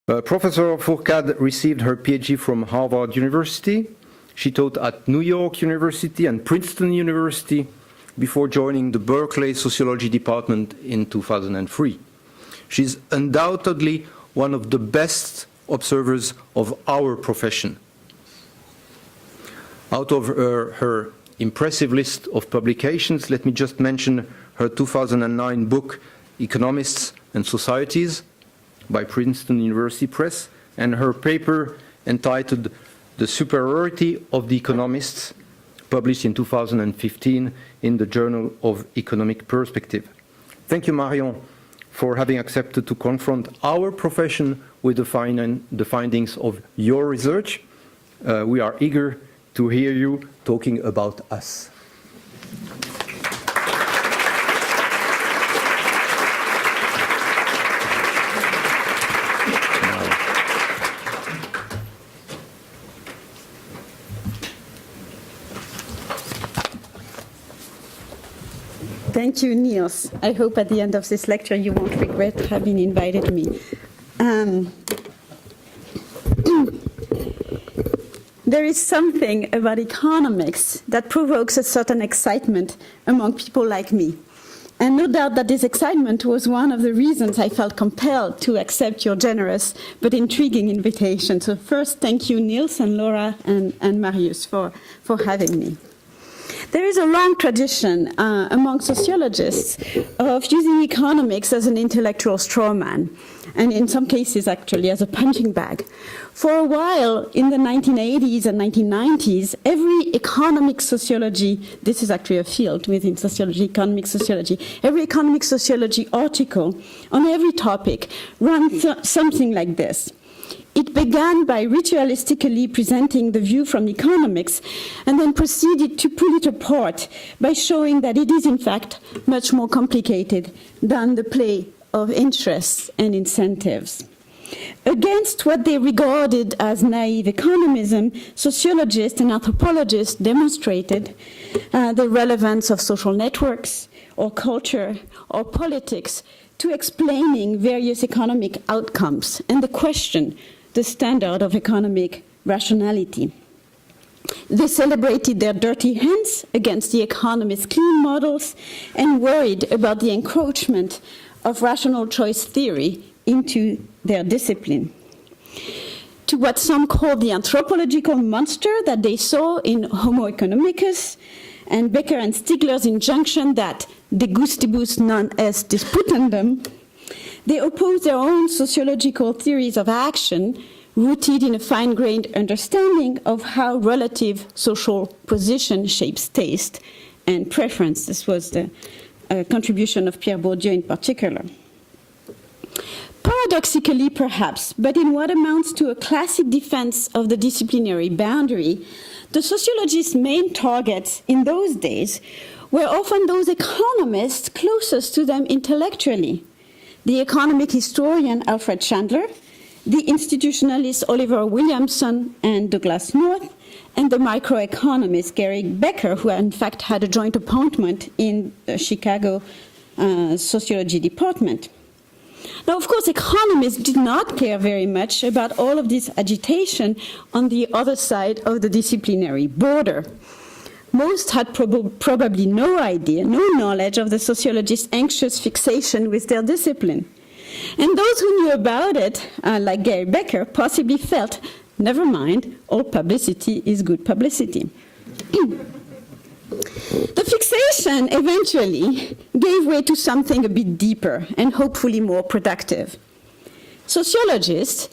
Professor Fourcade received her PhD from Harvard University. She taught at New York University and Princeton University before joining the Berkeley Sociology department in 2003. She's undoubtedly one of the best observers of our profession. Out of her impressive list of publications, let me just mention her 2009 book, Economists and Societies, by Princeton University Press, and her paper entitled The Superiority of the Economists, published in 2015 in the Journal of Economic Perspective. Thank you, Marion, for having accepted to confront our profession with the findings of your research. We are eager to hear you talking about us. Thank you, Niels. I hope at the end of this lecture you won't regret having invited me. There is something about economics that provokes a certain excitement among people like me. And no doubt that this excitement was one of the reasons I felt compelled to accept your generous but intriguing invitation. So first, thank you, Niels and Laura and Marius for having me. There is a long tradition among sociologists of using economics as an intellectual straw man, and in some cases actually as a punching bag. For a while in the 1980s and 1990s, every economic sociology, this is actually a field within sociology, economic sociology, every economic sociology article on every topic ran something like this. It began by ritualistically presenting the view from economics and then proceeded to pull it apart by showing that it is in fact much more complicated than the play of interests and incentives. Against what they regarded as naive economism, sociologists and anthropologists demonstrated the relevance of social networks or culture or politics to explaining various economic outcomes and the question, the standard of economic rationality. They celebrated their dirty hands against the economists' clean models and worried about the encroachment of rational choice theory into their discipline. To what some call the anthropological monster that they saw in Homo economicus and Becker and Stigler's injunction that de gustibus non est disputandum, they oppose their own sociological theories of action rooted in a fine-grained understanding of how relative social position shapes taste and preference. This was the contribution of Pierre Bourdieu in particular. Paradoxically, perhaps, but in what amounts to a classic defense of the disciplinary boundary, the sociologists' main targets in those days were often those economists closest to them intellectually. The economic historian Alfred Chandler, the institutionalist Oliver Williamson and Douglas North, and the microeconomist Gary Becker, who in fact had a joint appointment in the Chicago Sociology Department. Now, of course, economists did not care very much about all of this agitation on the other side of the disciplinary border. Most had probably no idea, no knowledge of the sociologists' anxious fixation with their discipline. And those who knew about it, like Gary Becker, possibly felt, never mind, all publicity is good publicity. The fixation eventually gave way to something a bit deeper and hopefully more productive. Sociologists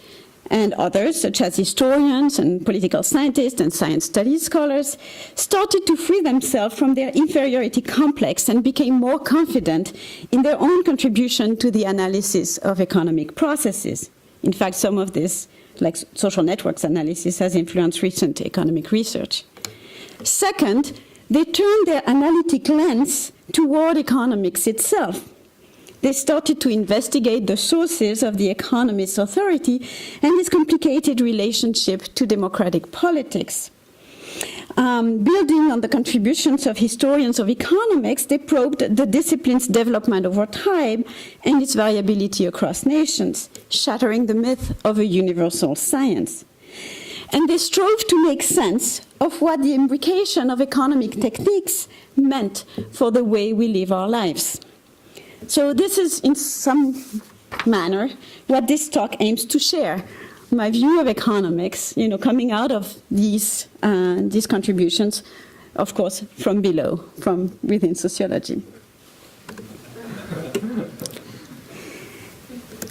and others, such as historians and political scientists and science studies scholars, started to free themselves from their inferiority complex and became more confident in their own contribution to the analysis of economic processes. In fact, some of this, like social networks analysis, has influenced recent economic research. Second, they turned their analytic lens toward economics itself. They started to investigate the sources of the economist's authority and its complicated relationship to democratic politics. Building on the contributions of historians of economics, they probed the discipline's development over time and its variability across nations, shattering the myth of a universal science. And they strove to make sense of what the imbrication of economic techniques meant for the way we live our lives. So this is, in some manner, what this talk aims to share. My view of economics, coming out of these contributions, of course, from below, from within sociology.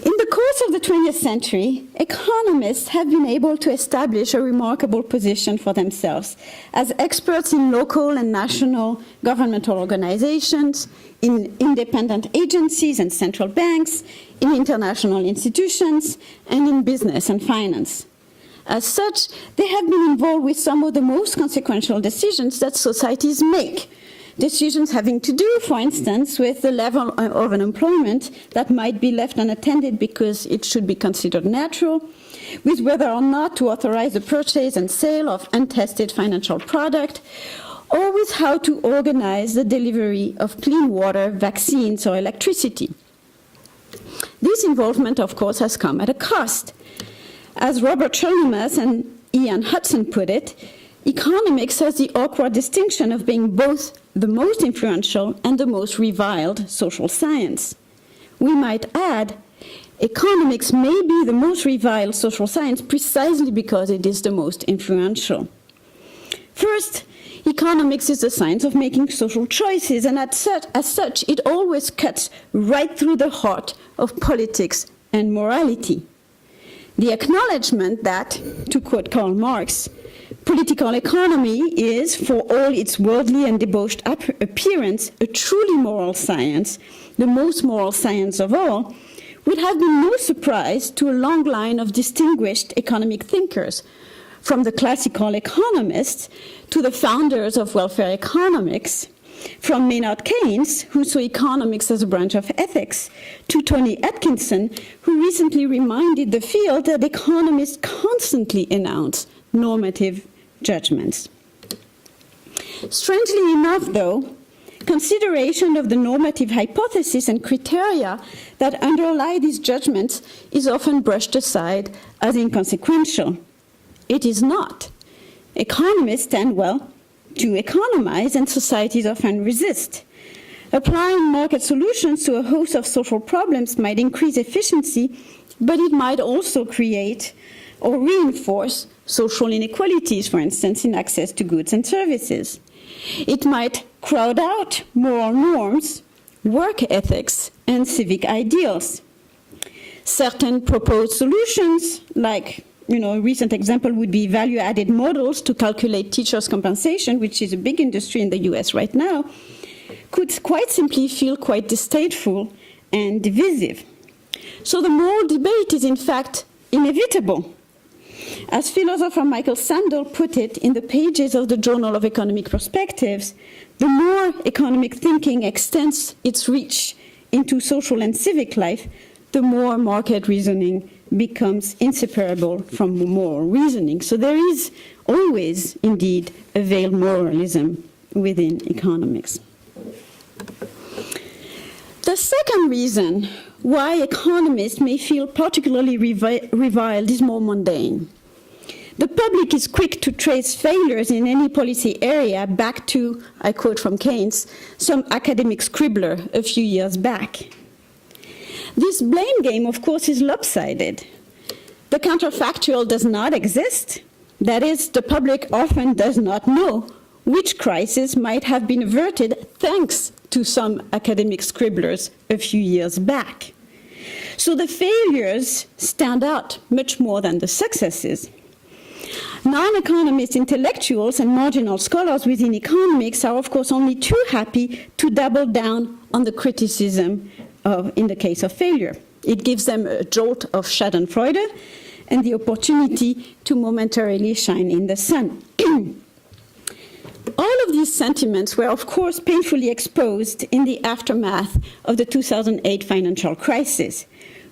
In the course of the 20th century, economists have been able to establish a remarkable position for themselves as experts in local and national governmental organizations, in independent agencies and central banks, in international institutions, and in business and finance. As such, they have been involved with some of the most consequential decisions that societies make. Decisions having to do, for instance, with the level of unemployment that might be left unattended because it should be considered natural, with whether or not to authorize the purchase and sale of untested financial product, or with how to organize the delivery of clean water, vaccines, or electricity. This involvement, of course, has come at a cost. As Robert Chalmers and Ian Hudson put it, economics has the awkward distinction of being both the most influential and the most reviled social science. We might add, economics may be the most reviled social science precisely because it is the most influential. First, economics is the science of making social choices, and as such, it always cuts right through the heart of politics and morality. The acknowledgement that, to quote Karl Marx, political economy is, for all its worldly and debauched appearance, a truly moral science, the most moral science of all, would have been no surprise to a long line of distinguished economic thinkers, from the classical economists to the founders of welfare economics, from Maynard Keynes, who saw economics as a branch of ethics, to Tony Atkinson, who recently reminded the field that economists constantly announce normative judgments. Strangely enough, though, consideration of the normative hypothesis and criteria that underlie these judgments is often brushed aside as inconsequential. It is not. Economists tend, to economize, and societies often resist. Applying market solutions to a host of social problems might increase efficiency, but it might also create or reinforce social inequalities, for instance, in access to goods and services. It might crowd out moral norms, work ethics, and civic ideals. Certain proposed solutions, like a recent example would be value-added models to calculate teachers' compensation, which is a big industry in the US right now, could quite simply feel quite distasteful and divisive. So the moral debate is in fact inevitable. As philosopher Michael Sandel put it in the pages of the Journal of Economic Perspectives, the more economic thinking extends its reach into social and civic life, the more market reasoning becomes inseparable from moral reasoning. So there is always, indeed, a veiled moralism within economics. The second reason why economists may feel particularly reviled is more mundane. The public is quick to trace failures in any policy area back to, I quote from Keynes, some academic scribbler a few years back. This blame game, of course, is lopsided. The counterfactual does not exist. That is, the public often does not know which crisis might have been averted thanks to some academic scribblers a few years back. So the failures stand out much more than the successes. Non-economist intellectuals and marginal scholars within economics are, of course, only too happy to double down on the criticism in the case of failure. It gives them a jolt of schadenfreude and the opportunity to momentarily shine in the sun. All of these sentiments were, of course, painfully exposed in the aftermath of the 2008 financial crisis,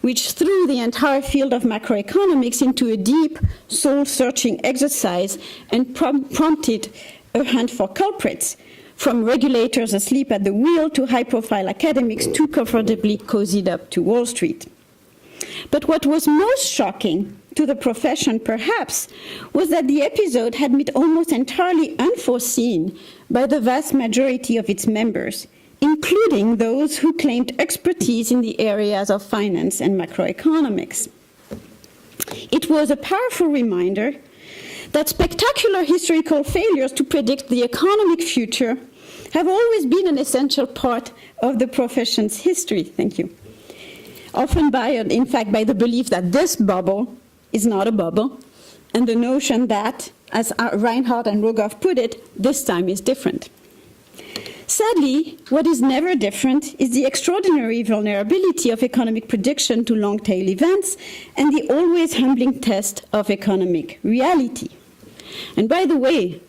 which threw the entire field of macroeconomics into a deep, soul-searching exercise and prompted a hunt for culprits, from regulators asleep at the wheel to high-profile academics too comfortably cozied up to Wall Street. But what was most shocking to the profession, perhaps, was that the episode had been almost entirely unforeseen by the vast majority of its members, including those who claimed expertise in the areas of finance and macroeconomics. It was a powerful reminder that spectacular historical failures to predict the economic future have always been an essential part of the profession's history. Thank you. Often buoyed, in fact, by the belief that this bubble is not a bubble, and the notion that, as Reinhardt and Rogoff put it, this time is different. Sadly, what is never different is the extraordinary vulnerability of economic prediction to long-tail events and the always humbling test of economic reality. And by the way,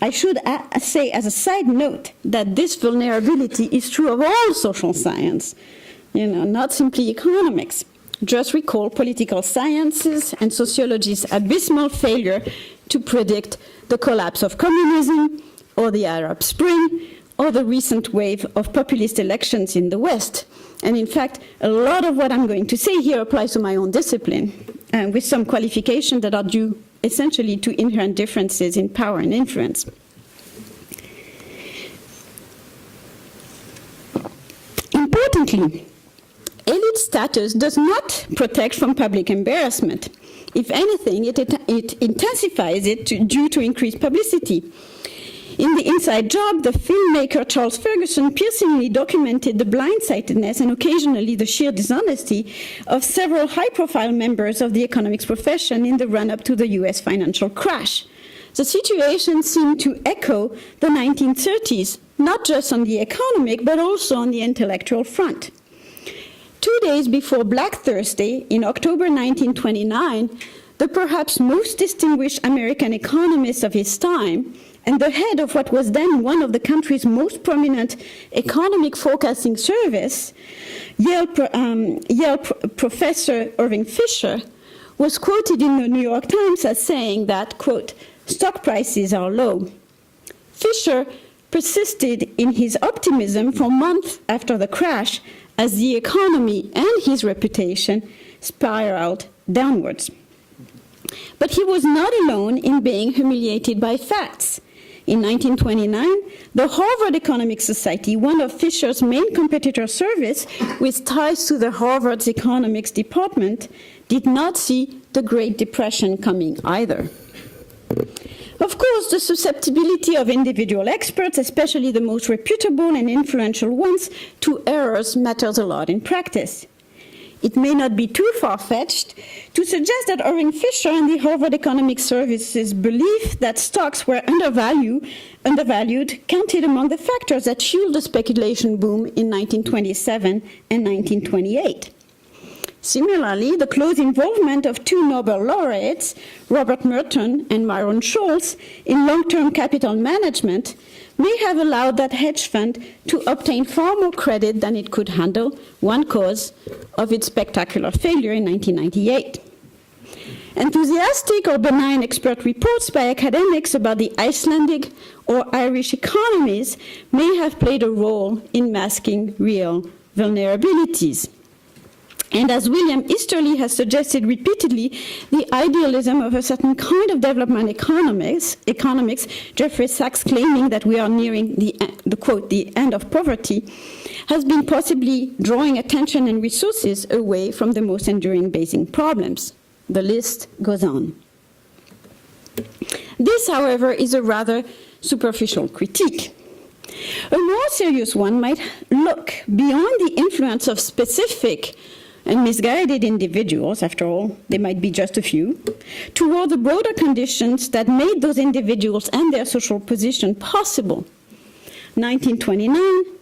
I should say as a side note that this vulnerability is true of all social science, not simply economics. Just recall political sciences and sociology's abysmal failure to predict the collapse of communism, or the Arab Spring, or the recent wave of populist elections in the West. And in fact, a lot of what I'm going to say here applies to my own discipline, with some qualifications that are due essentially to inherent differences in power and influence. Importantly, elite status does not protect from public embarrassment. If anything, it intensifies it due to increased publicity. In The Inside Job, the filmmaker Charles Ferguson piercingly documented the blindsidedness and occasionally the sheer dishonesty of several high-profile members of the economics profession in the run-up to the US financial crash. The situation seemed to echo the 1930s, not just on the economic, but also on the intellectual front. 2 days before Black Thursday, in October 1929, the perhaps most distinguished American economist of his time, and the head of what was then one of the country's most prominent economic forecasting service, Yale professor Irving Fisher, was quoted in the New York Times as saying that, quote, stock prices are low. Fisher persisted in his optimism for months after the crash as the economy and his reputation spiraled downwards. But he was not alone in being humiliated by facts. In 1929, the Harvard Economic Society, one of Fisher's main competitor service with ties to the Harvard's economics department, did not see the Great Depression coming either. Of course, the susceptibility of individual experts, especially the most reputable and influential ones, to errors matters a lot in practice. It may not be too far-fetched to suggest that Irving Fisher and the Harvard Economic Service's belief that stocks were undervalued counted among the factors that fueled the speculation boom in 1927 and 1928. Similarly, the close involvement of two Nobel laureates, Robert Merton and Myron Scholes, in long-term capital management may have allowed that hedge fund to obtain far more credit than it could handle, one cause of its spectacular failure in 1998. Enthusiastic or benign expert reports by academics about the Icelandic or Irish economies may have played a role in masking real vulnerabilities. And as William Easterly has suggested repeatedly, the idealism of a certain kind of development economics, Jeffrey Sachs claiming that we are nearing the end of poverty, has been possibly drawing attention and resources away from the most enduring basic problems. The list goes on. This, however, is a rather superficial critique. A more serious one might look beyond the influence of specific and misguided individuals, after all, they might be just a few, toward the broader conditions that made those individuals and their social position possible. 1929,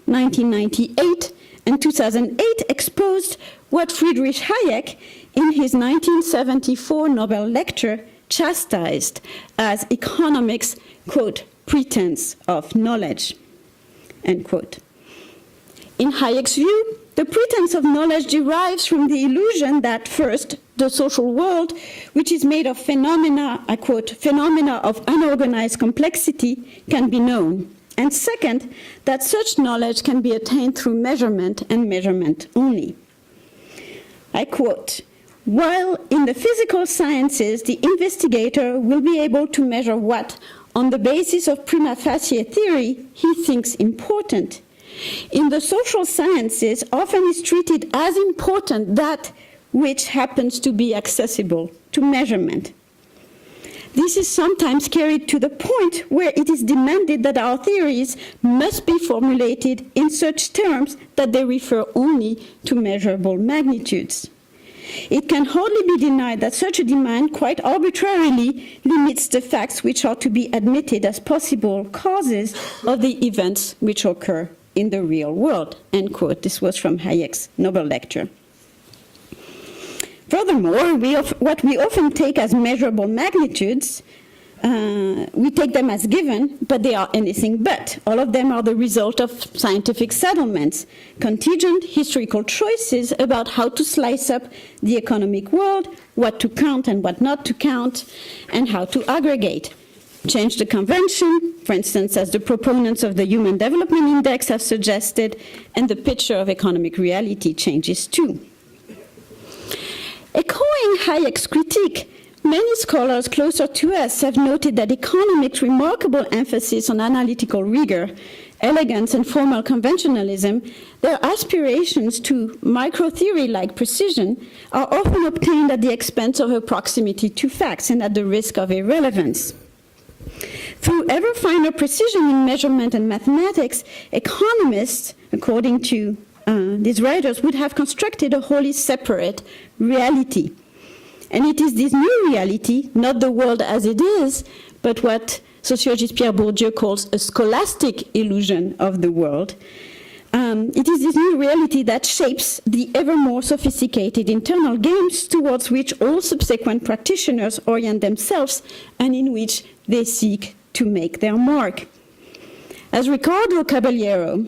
1998, and 2008 exposed what Friedrich Hayek, in his 1974 Nobel lecture, chastised as economics, quote, pretense of knowledge, end quote. In Hayek's view, The pretense of knowledge derives from the illusion that, first, the social world, which is made of phenomena, I quote, phenomena of unorganized complexity, can be known. And second, that such knowledge can be attained through measurement and measurement only. I quote, while in the physical sciences, the investigator will be able to measure what, on the basis of prima facie theory, he thinks important. In the social sciences, often is treated as important that which happens to be accessible to measurement. This is sometimes carried to the point where it is demanded that our theories must be formulated in such terms that they refer only to measurable magnitudes. It can hardly be denied that such a demand quite arbitrarily limits the facts which are to be admitted as possible causes of the events which occur in the real world, end quote. This was from Hayek's Nobel lecture. Furthermore, what we often take as measurable magnitudes, we take them as given, but they are anything but. All of them are the result of scientific settlements, contingent historical choices about how to slice up the economic world, what to count and what not to count, and how to aggregate. Change the convention, for instance, as the proponents of the Human Development Index have suggested, and the picture of economic reality changes too. Echoing Hayek's critique, many scholars closer to us have noted that economics' remarkable emphasis on analytical rigor, elegance, and formal conventionalism, their aspirations to micro-theory-like precision, are often obtained at the expense of a proximity to facts and at the risk of irrelevance. Through ever finer precision in measurement and mathematics, economists, according to these writers, would have constructed a wholly separate reality. And it is this new reality, not the world as it is, but what sociologist Pierre Bourdieu calls a scholastic illusion of the world. It is this new reality that shapes the ever more sophisticated internal games towards which all subsequent practitioners orient themselves and in which they seek to make their mark. As Ricardo Caballero,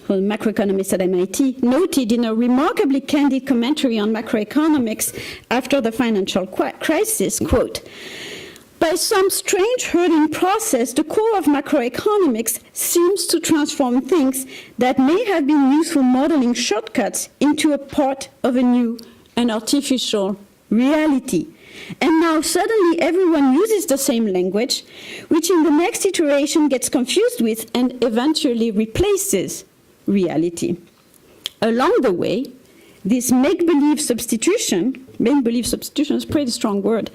who is a macroeconomist at MIT, noted in a remarkably candid commentary on macroeconomics after the financial crisis, quote, by some strange herding process, the core of macroeconomics seems to transform things that may have been useful modeling shortcuts into a part of a new and artificial reality. And now suddenly everyone uses the same language, which in the next iteration gets confused with and eventually replaces reality. Along the way, this make-believe substitution is a pretty strong word,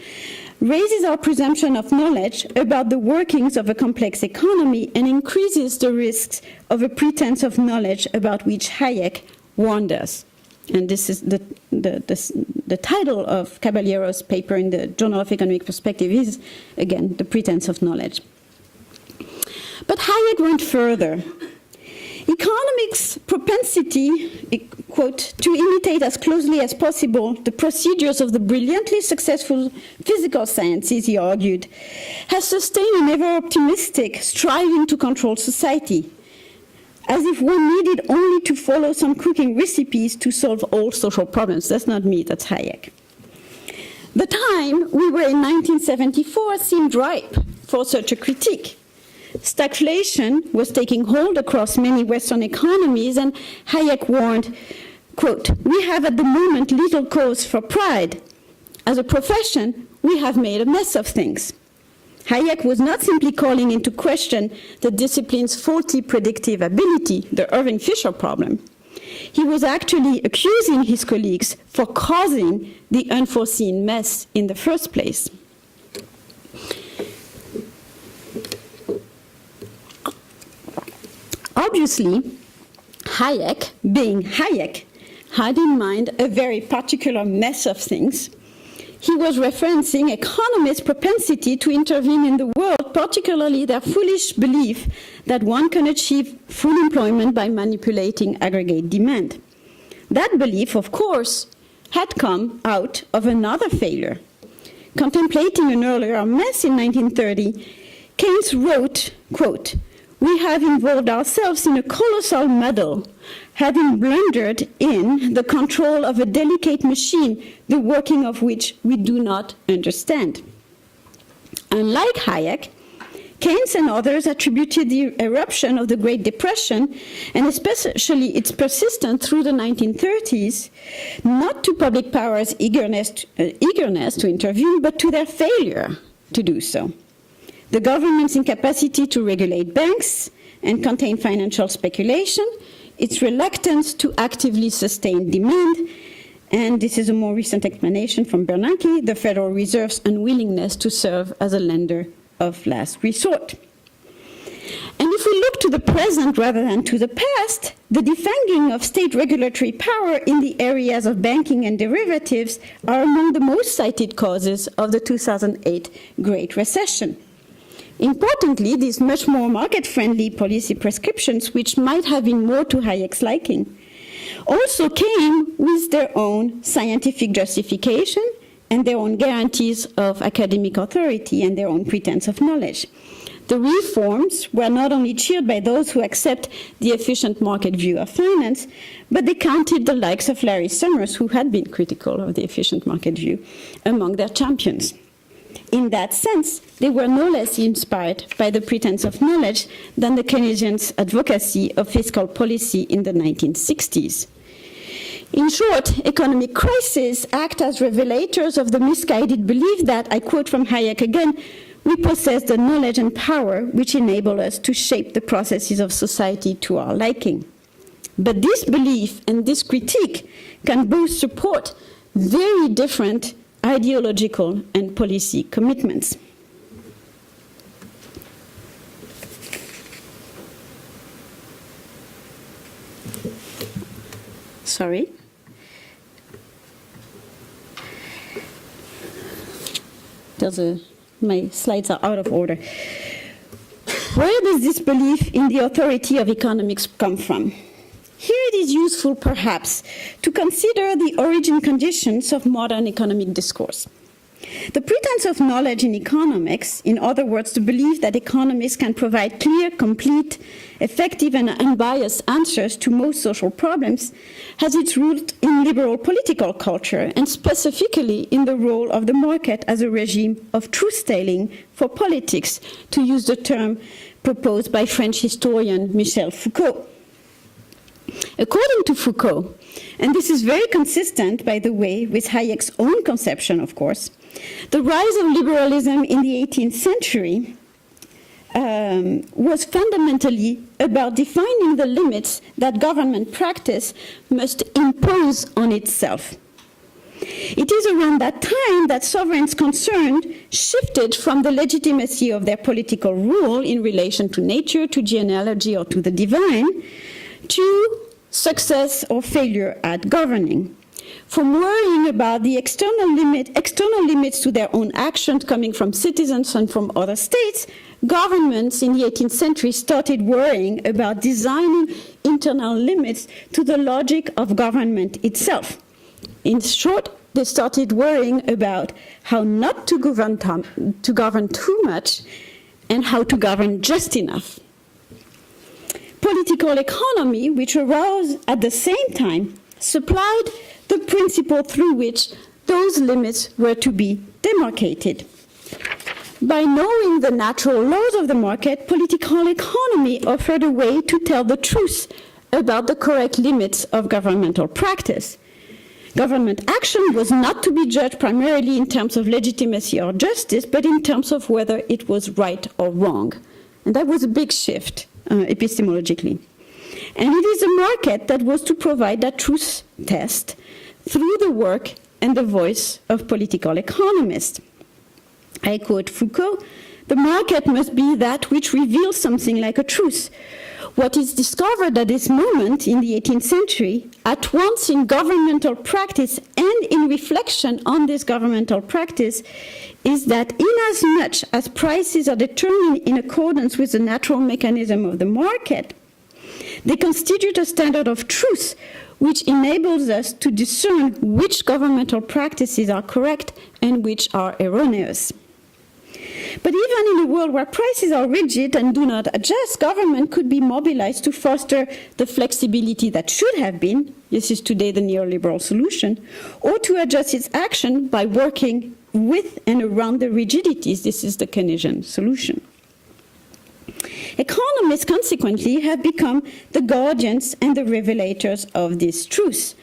raises our presumption of knowledge about the workings of a complex economy and increases the risks of a pretense of knowledge about which Hayek warned us. And this is the title of Caballero's paper in the Journal of Economic Perspective is, again, the pretense of knowledge. But Hayek went further. Economics' propensity, quote, to imitate as closely as possible the procedures of the brilliantly successful physical sciences, he argued, has sustained an ever-optimistic striving to control society, as if one needed only to follow some cooking recipes to solve all social problems. That's not me, that's Hayek. The time we were in 1974 seemed ripe for such a critique. Stagflation was taking hold across many Western economies, and Hayek warned, quote, we have at the moment little cause for pride. As a profession, we have made a mess of things. Hayek was not simply calling into question the discipline's faulty predictive ability, the Irving Fisher problem. He was actually accusing his colleagues for causing the unforeseen mess in the first place. Obviously, Hayek, being Hayek, had in mind a very particular mess of things. He was referencing economists' propensity to intervene in the world, particularly their foolish belief that one can achieve full employment by manipulating aggregate demand. That belief, of course, had come out of another failure. Contemplating an earlier mess in 1930, Keynes wrote, quote, we have involved ourselves in a colossal muddle, having blundered in the control of a delicate machine, the working of which we do not understand. Unlike Hayek, Keynes and others attributed the eruption of the Great Depression, and especially its persistence through the 1930s, not to public power's eagerness to intervene, but to their failure to do so. The government's incapacity to regulate banks and contain financial speculation, its reluctance to actively sustain demand, and this is a more recent explanation from Bernanke, the Federal Reserve's unwillingness to serve as a lender of last resort. And if we look to the present rather than to the past, the defanging of state regulatory power in the areas of banking and derivatives are among the most cited causes of the 2008 Great Recession. Importantly, these much more market-friendly policy prescriptions, which might have been more to Hayek's liking, also came with their own scientific justification and their own guarantees of academic authority and their own pretense of knowledge. The reforms were not only cheered by those who accept the efficient market view of finance, but they counted the likes of Larry Summers, who had been critical of the efficient market view, among their champions. In that sense, they were no less inspired by the pretense of knowledge than the Keynesians' advocacy of fiscal policy in the 1960s. In short, economic crises act as revelators of the misguided belief that, I quote from Hayek again, we possess the knowledge and power which enable us to shape the processes of society to our liking. But this belief and this critique can both support very different ideological and policy commitments. Sorry. My slides are out of order. Where does this belief in the authority of economics come from? Here it is useful, perhaps, to consider the origin conditions of modern economic discourse. The pretense of knowledge in economics, in other words, the belief that economists can provide clear, complete, effective, and unbiased answers to most social problems, has its root in liberal political culture, and specifically in the role of the market as a regime of truth-telling for politics, to use the term proposed by French historian Michel Foucault. According to Foucault, and this is very consistent, by the way, with Hayek's own conception, of course, the rise of liberalism in the 18th century was fundamentally about defining the limits that government practice must impose on itself. It is around that time that sovereigns concerned shifted from the legitimacy of their political rule in relation to nature, to genealogy, or to the divine, to success or failure at governing. From worrying about the external limits to their own actions coming from citizens and from other states, governments in the 18th century started worrying about designing internal limits to the logic of government itself. In short, they started worrying about how not to govern too much and how to govern just enough. Political economy, which arose at the same time, supplied the principle through which those limits were to be demarcated. By knowing the natural laws of the market, political economy offered a way to tell the truth about the correct limits of governmental practice. Government action was not to be judged primarily in terms of legitimacy or justice, but in terms of whether it was right or wrong. And that was a big shift epistemologically. And it is the market that was to provide that truth test through the work and the voice of political economists. I quote Foucault, "The market must be that which reveals something like a truth. What is discovered at this moment in the 18th century, at once in governmental practice and in reflection on this governmental practice, is that inasmuch as prices are determined in accordance with the natural mechanism of the market, they constitute a standard of truth which enables us to discern which governmental practices are correct and which are erroneous. But even in a world where prices are rigid and do not adjust, government could be mobilized to foster the flexibility that should have been, this is today the neoliberal solution, or to adjust its action by working with and around the rigidities, this is the Keynesian solution. Economists, consequently, have become the guardians and the revelators of this truth,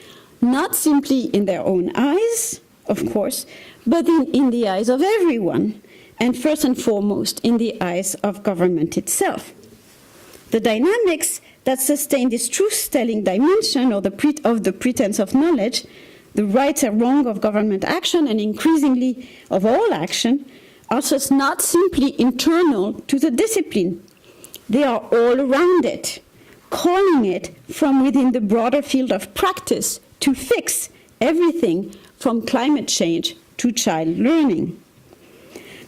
not simply in their own eyes, of course, but in the eyes of everyone, and first and foremost in the eyes of government itself. The dynamics that sustain this truth-telling dimension of the pretense of knowledge, the right and wrong of government action, and increasingly of all action, are thus not simply internal to the discipline. They are all around it, calling it from within the broader field of practice to fix everything from climate change to child learning.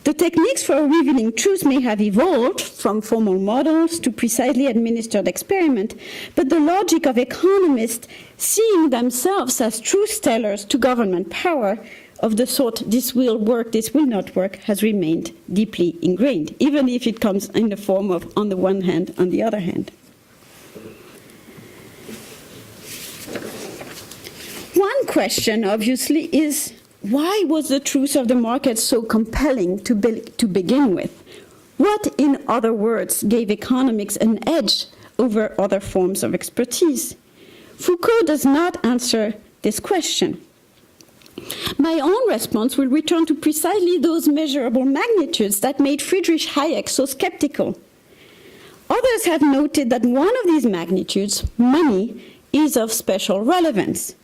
The techniques for revealing truth may have evolved from formal models to precisely administered experiment, but the logic of economists seeing themselves as truth-tellers to government power of the sort this will work, this will not work, has remained deeply ingrained, even if it comes in the form of on the one hand, on the other hand. One question, obviously, is why was the truth of the market so compelling to begin with? What, in other words, gave economics an edge over other forms of expertise? Foucault does not answer this question. My own response will return to precisely those measurable magnitudes that made Friedrich Hayek so skeptical. Others have noted that one of these magnitudes, money, is of special relevance.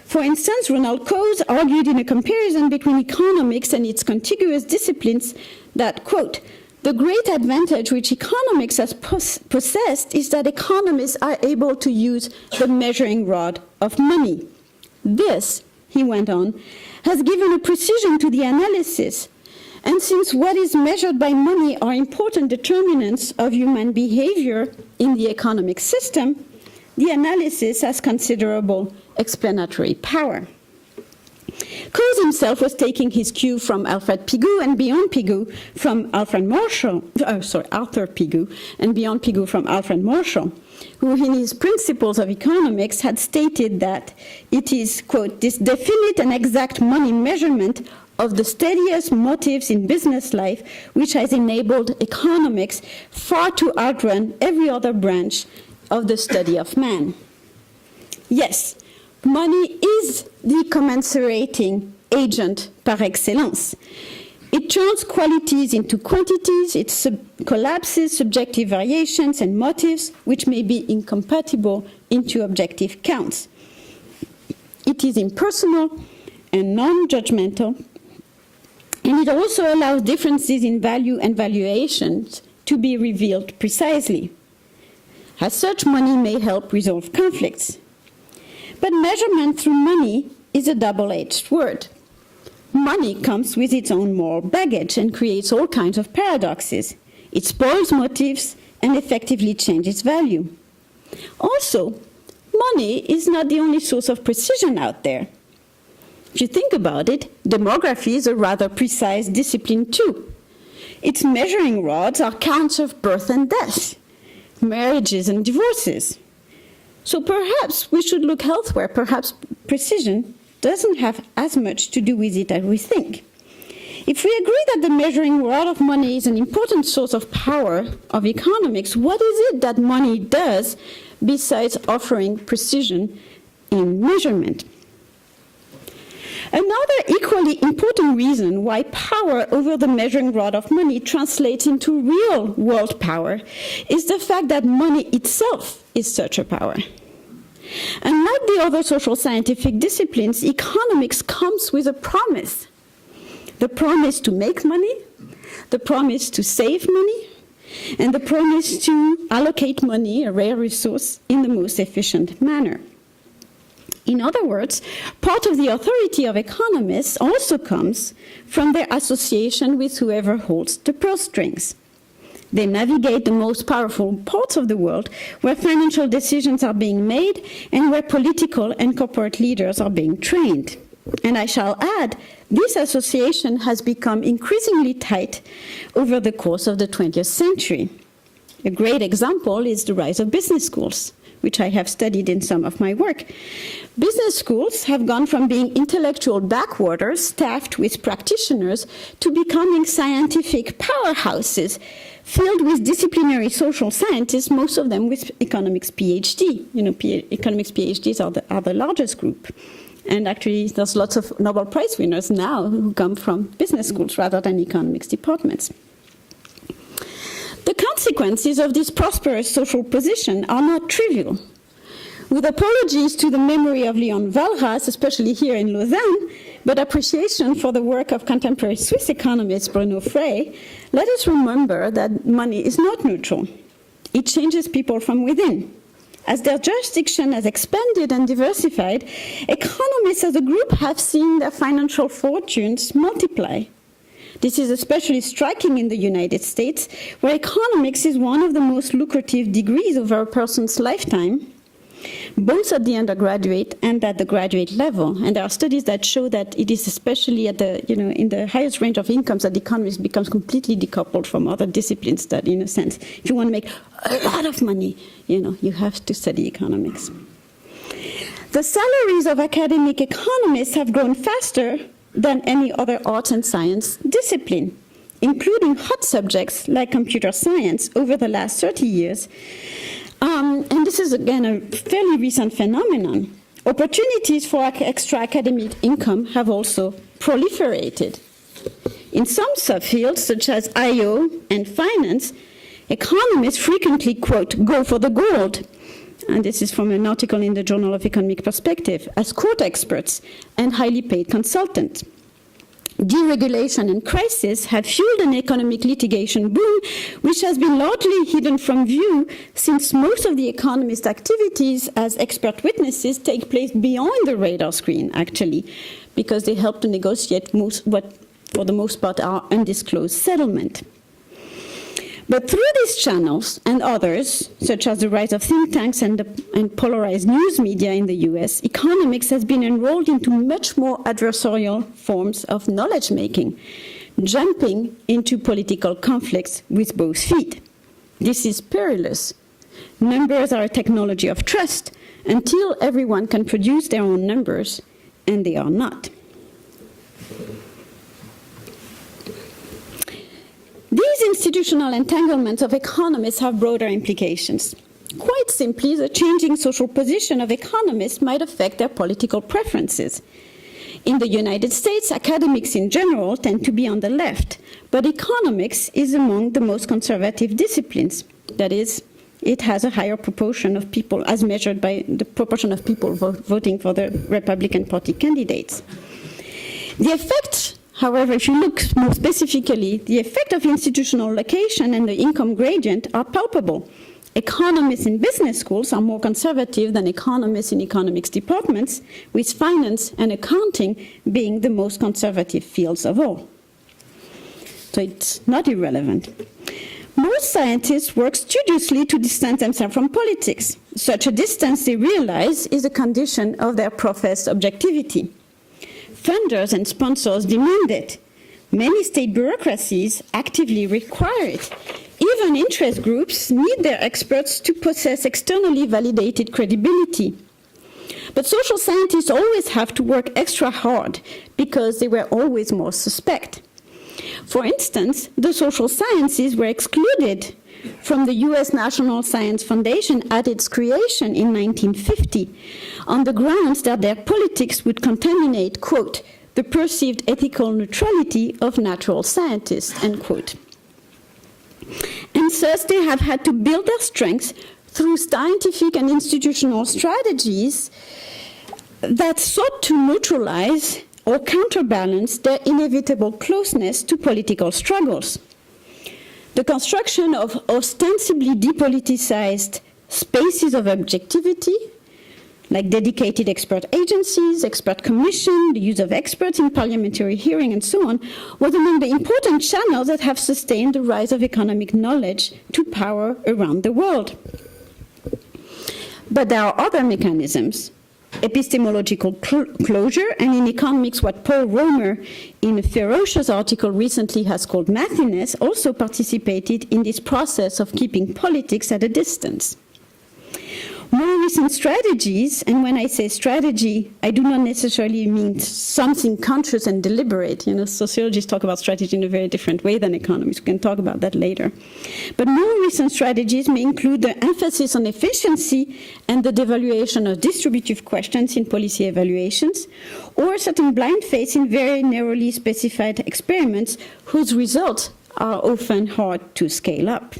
For instance, Ronald Coase argued in a comparison between economics and its contiguous disciplines that, quote, the great advantage which economics has possessed is that economists are able to use the measuring rod of money. This, he went on, has given a precision to the analysis. And since what is measured by money are important determinants of human behavior in the economic system, the analysis has considerable explanatory power. Coase himself was taking his cue from Alfred Pigou and beyond Pigou from Arthur Pigou and beyond Pigou from Alfred Marshall, who in his Principles of Economics had stated that it is, quote, this definite and exact money measurement of the steadiest motives in business life which has enabled economics far to outrun every other branch of the study of man. Yes, money is the commensurating agent par excellence. It turns qualities into quantities, it collapses subjective variations and motives, which may be incompatible, into objective counts. It is impersonal and non-judgmental, and it also allows differences in value and valuations to be revealed precisely. As such, money may help resolve conflicts. But measurement through money is a double-edged word. Money comes with its own moral baggage and creates all kinds of paradoxes. It spoils motives and effectively changes value. Also, money is not the only source of precision out there. If you think about it, demography is a rather precise discipline too. Its measuring rods are counts of birth and death, marriages and divorces. So perhaps we should look elsewhere. Perhaps precision doesn't have as much to do with it as we think. If we agree that the measuring rod of money is an important source of power of economics, what is it that money does besides offering precision in measurement? Another equally important reason why power over the measuring rod of money translates into real world power is the fact that money itself is such a power. Unlike the other social scientific disciplines, economics comes with a promise. The promise to make money, the promise to save money, and the promise to allocate money, a rare resource, in the most efficient manner. In other words, part of the authority of economists also comes from their association with whoever holds the purse strings. They navigate the most powerful parts of the world where financial decisions are being made and where political and corporate leaders are being trained. And I shall add, this association has become increasingly tight over the course of the 20th century. A great example is the rise of business schools, which I have studied in some of my work. Business schools have gone from being intellectual backwaters staffed with practitioners to becoming scientific powerhouses filled with disciplinary social scientists, most of them with economics PhD. You know, economics PhDs are the largest group. And actually, there's lots of Nobel Prize winners now who come from business schools rather than economics departments. The consequences of this prosperous social position are not trivial. With apologies to the memory of Leon Walras, especially here in Lausanne, but appreciation for the work of contemporary Swiss economist Bruno Frey, let us remember that money is not neutral. It changes people from within. As their jurisdiction has expanded and diversified, economists as a group have seen their financial fortunes multiply. This is especially striking in the United States, where economics is one of the most lucrative degrees of a person's lifetime, both at the undergraduate and at the graduate level. And there are studies that show that it is especially at the, in the highest range of incomes that economics becomes completely decoupled from other disciplines that, in a sense, if you want to make a lot of money, you have to study economics. The salaries of academic economists have grown faster than any other arts and science discipline, including hot subjects like computer science over the last 30 years. And this is, again, a fairly recent phenomenon. Opportunities for extra academic income have also proliferated. In some subfields, such as IO and finance, economists frequently, quote, go for the gold. And this is from an article in the Journal of Economic Perspective, as court experts and highly paid consultants. Deregulation and crisis have fueled an economic litigation boom, which has been largely hidden from view since most of the economist activities as expert witnesses take place beyond the radar screen, actually, because they help to negotiate what, for the most part, are undisclosed settlement. But through these channels and others, such as the rise of think tanks and polarized news media in the US, economics has been enrolled into much more adversarial forms of knowledge-making, jumping into political conflicts with both feet. This is perilous. Numbers are a technology of trust until everyone can produce their own numbers, and they are not. These institutional entanglements of economists have broader implications. Quite simply, the changing social position of economists might affect their political preferences. In the United States, academics in general tend to be on the left, but economics is among the most conservative disciplines. That is, it has a higher proportion of people, as measured by the proportion of people voting for the Republican Party candidates. The effect, however, if you look more specifically, the effect of institutional location and the income gradient are palpable. Economists in business schools are more conservative than economists in economics departments, with finance and accounting being the most conservative fields of all. So it's not irrelevant. Most scientists work studiously to distance themselves from politics. Such a distance, they realize, is a condition of their professed objectivity. Funders and sponsors demand it. Many state bureaucracies actively require it. Even interest groups need their experts to possess externally validated credibility. But social scientists always have to work extra hard because they were always more suspect. For instance, the social sciences were excluded from the US National Science Foundation at its creation in 1950 on the grounds that their politics would contaminate, quote, the perceived ethical neutrality of natural scientists, end quote. And thus they have had to build their strength through scientific and institutional strategies that sought to neutralize or counterbalance their inevitable closeness to political struggles. The construction of ostensibly depoliticized spaces of objectivity, like dedicated expert agencies, expert commission, the use of experts in parliamentary hearing, and so on, was among the important channels that have sustained the rise of economic knowledge to power around the world. But there are other mechanisms epistemological closure, and in economics, what Paul Romer, in a ferocious article recently, has called mathiness, also participated in this process of keeping politics at a distance. More recent strategies, and when I say strategy, I do not necessarily mean something conscious and deliberate. You know, sociologists talk about strategy in a very different way than economists. We can talk about that later. But more recent strategies may include the emphasis on efficiency and the devaluation of distributive questions in policy evaluations, or certain blind faith in very narrowly specified experiments whose results are often hard to scale up.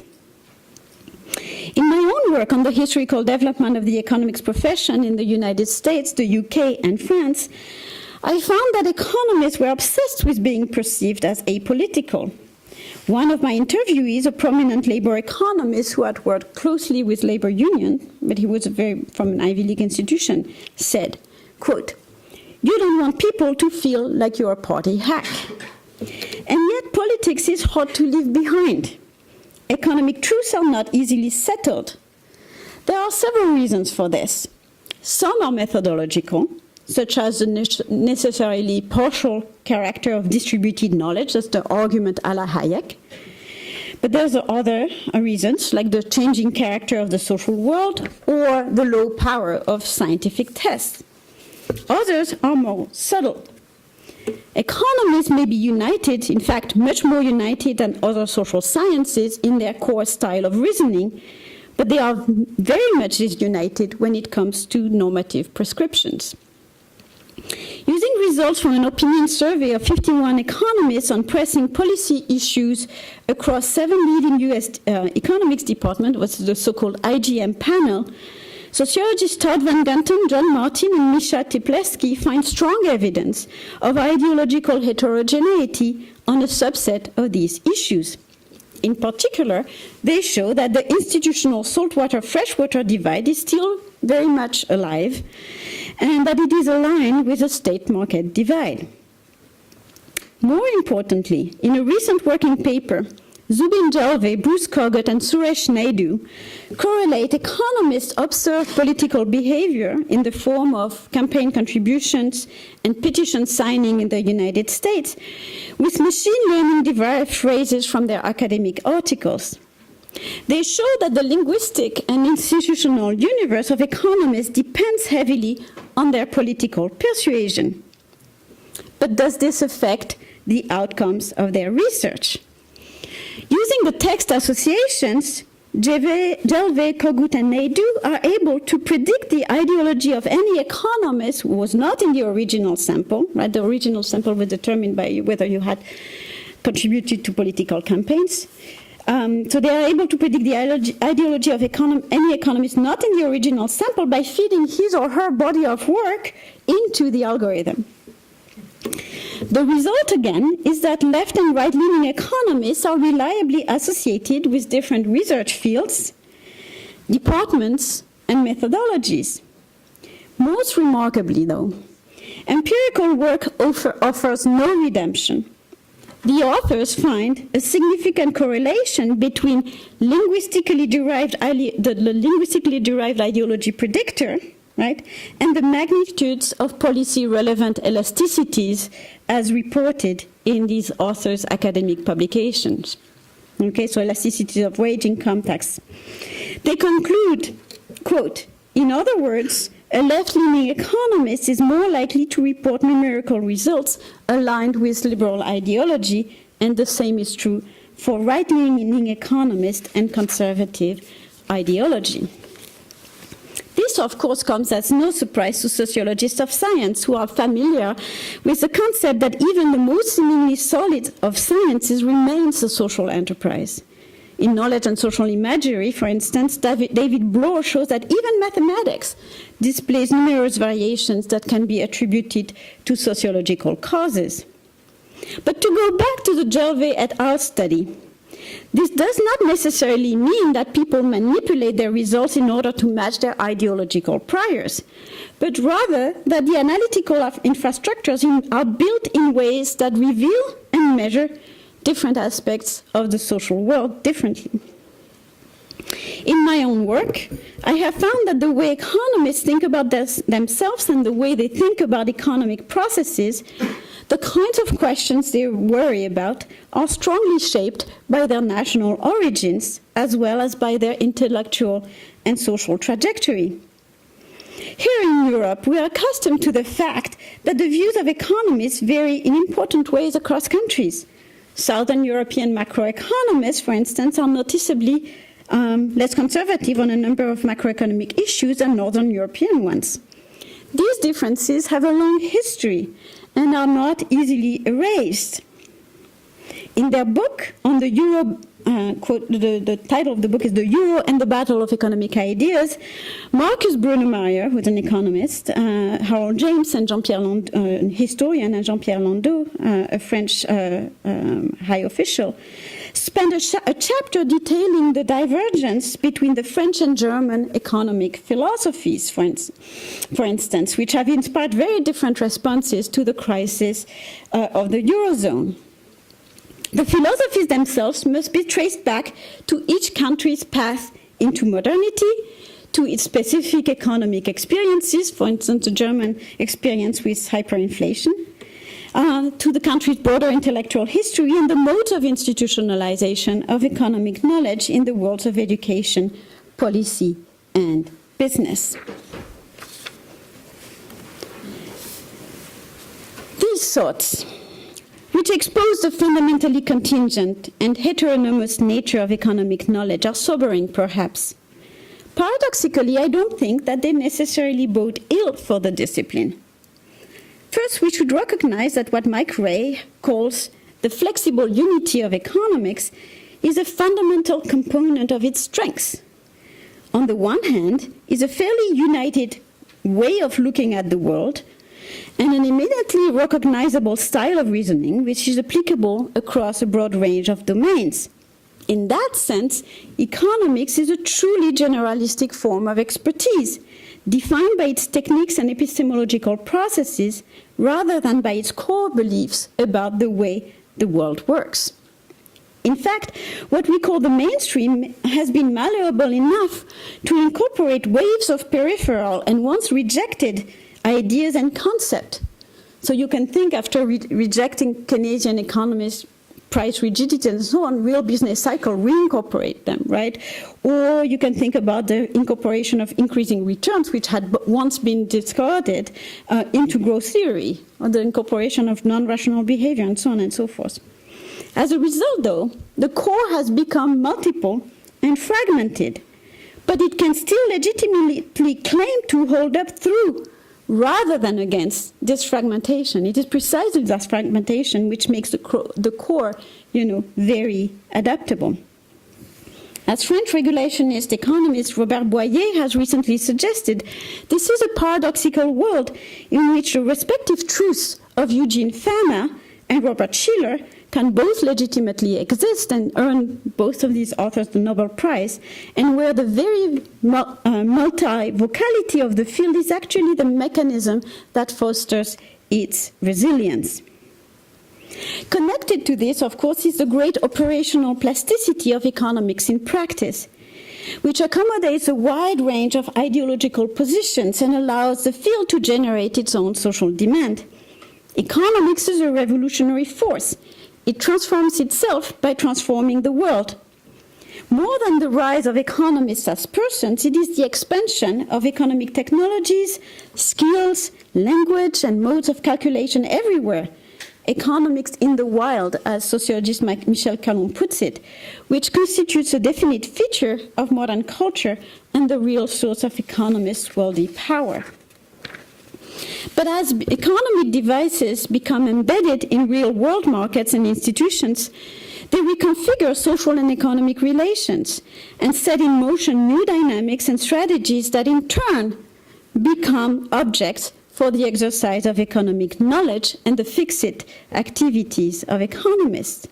In my own work on the historical development of the economics profession in the United States, the UK, and France, I found that economists were obsessed with being perceived as apolitical. One of my interviewees, a prominent labor economist who had worked closely with labor union, but he was from an Ivy League institution, said, quote, "You don't want people to feel like you're a party hack. And yet politics is hard to leave behind. Economic truths are not easily settled. There are several reasons for this. Some are methodological, such as the necessarily partial character of distributed knowledge, that's the argument a la Hayek. But there's other reasons, like the changing character of the social world or the low power of scientific tests. Others are more subtle. Economists may be united, in fact, much more united than other social sciences in their core style of reasoning, but they are very much disunited when it comes to normative prescriptions. Using results from an opinion survey of 51 economists on pressing policy issues across 7 leading U.S. economics departments, was the so-called IGM panel, sociologists Todd Van Gunten, John Martin, and Misha Teplesky find strong evidence of ideological heterogeneity on a subset of these issues. In particular, they show that the institutional saltwater-freshwater divide is still very much alive, and that it is aligned with the state market divide. More importantly, in a recent working paper, Zubin Jalve, Bruce Kogut, and Suresh Naidu correlate economists' observed political behavior in the form of campaign contributions and petition signing in the United States with machine learning-derived phrases from their academic articles. They show that the linguistic and institutional universe of economists depends heavily on their political persuasion. But does this affect the outcomes of their research? Using the text associations, Jalve, Kogut, and Naidu are able to predict the ideology of any economist who was not in the original sample, right? The original sample was determined by whether you had contributed to political campaigns. So they are able to predict the ideology of any economist not in the original sample by feeding his or her body of work into the algorithm. The result, again, is that left and right-leaning economists are reliably associated with different research fields, departments, and methodologies. Most remarkably, though, empirical work offers no redemption. The authors find a significant correlation between the linguistically derived ideology predictor, right, and the magnitudes of policy-relevant elasticities as reported in these authors' academic publications. Okay, so elasticities of wage, income, tax. They conclude, quote, "In other words, a left-leaning economist is more likely to report numerical results aligned with liberal ideology, and the same is true for right-leaning economists and conservative ideology." This, of course, comes as no surprise to sociologists of science who are familiar with the concept that even the most seemingly solid of sciences remains a social enterprise. In Knowledge and Social Imagery, for instance, David Bloor shows that even mathematics displays numerous variations that can be attributed to sociological causes. But to go back to the Jalve et al. Study, this does not necessarily mean that people manipulate their results in order to match their ideological priors, but rather that the analytical infrastructures are built in ways that reveal and measure different aspects of the social world differently. In my own work, I have found that the way economists think about themselves and the way they think about economic processes, the kinds of questions they worry about, are strongly shaped by their national origins as well as by their intellectual and social trajectory. Here in Europe, we are accustomed to the fact that the views of economists vary in important ways across countries. Southern European macroeconomists, for instance, are noticeably less conservative on a number of macroeconomic issues than Northern European ones. These differences have a long history and are not easily erased. In their book on the Euro, quote, the title of the book is The Euro and the Battle of Economic Ideas, Marcus Brunemeyer, who's an economist, Harold James and Jean-Pierre Landau, a historian, and Jean-Pierre Landau, a French high official, spent a chapter detailing the divergence between the French and German economic philosophies, for instance, which have inspired very different responses to the crisis of the Eurozone. The philosophies themselves must be traced back to each country's path into modernity, to its specific economic experiences, for instance, the German experience with hyperinflation, to the country's broader intellectual history and the modes of institutionalization of economic knowledge in the worlds of education, policy, and business. These thoughts, which expose the fundamentally contingent and heteronomous nature of economic knowledge, are sobering, perhaps. Paradoxically, I don't think that they necessarily bode ill for the discipline. First, we should recognize that what Mike Ray calls the flexible unity of economics is a fundamental component of its strengths. On the one hand, is a fairly united way of looking at the world, and an immediately recognizable style of reasoning which is applicable across a broad range of domains. In that sense, economics is a truly generalistic form of expertise, defined by its techniques and epistemological processes rather than by its core beliefs about the way the world works. In fact, what we call the mainstream has been malleable enough to incorporate waves of peripheral and once rejected ideas and concepts. So you can think, after rejecting Keynesian economists, price rigidity and so on, real business cycle, reincorporate them, right? Or you can think about the incorporation of increasing returns, which had once been discarded, into growth theory, or the incorporation of non-rational behavior, and so on and so forth. As a result, though, the core has become multiple and fragmented, but it can still legitimately claim to hold up through rather than against this fragmentation. It is precisely that fragmentation which makes the core, very adaptable. As French regulationist economist Robert Boyer has recently suggested, this is a paradoxical world in which the respective truths of Eugene Fama and Robert Schiller can both legitimately exist and earn both of these authors the Nobel Prize, and where the very multi-vocality of the field is actually the mechanism that fosters its resilience. Connected to this, of course, is the great operational plasticity of economics in practice, which accommodates a wide range of ideological positions and allows the field to generate its own social demand. Economics is a revolutionary force. It transforms itself by transforming the world. More than the rise of economists as persons, it is the expansion of economic technologies, skills, language, and modes of calculation everywhere. Economics in the wild, as sociologist Michel Calon puts it, which constitutes a definite feature of modern culture and the real source of economists' worldly power. But as economic devices become embedded in real-world markets and institutions, they reconfigure social and economic relations and set in motion new dynamics and strategies that in turn become objects for the exercise of economic knowledge and the fixed activities of economists.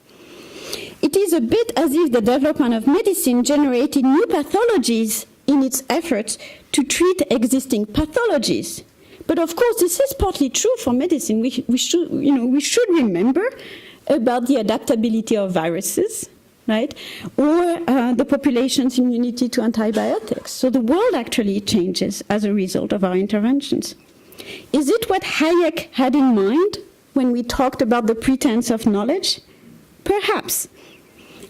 It is a bit as if the development of medicine generated new pathologies in its efforts to treat existing pathologies. But of course, this is partly true for medicine. We should remember about the adaptability of viruses, right? Or the population's immunity to antibiotics. So the world actually changes as a result of our interventions. Is it what Hayek had in mind when we talked about the pretense of knowledge? Perhaps.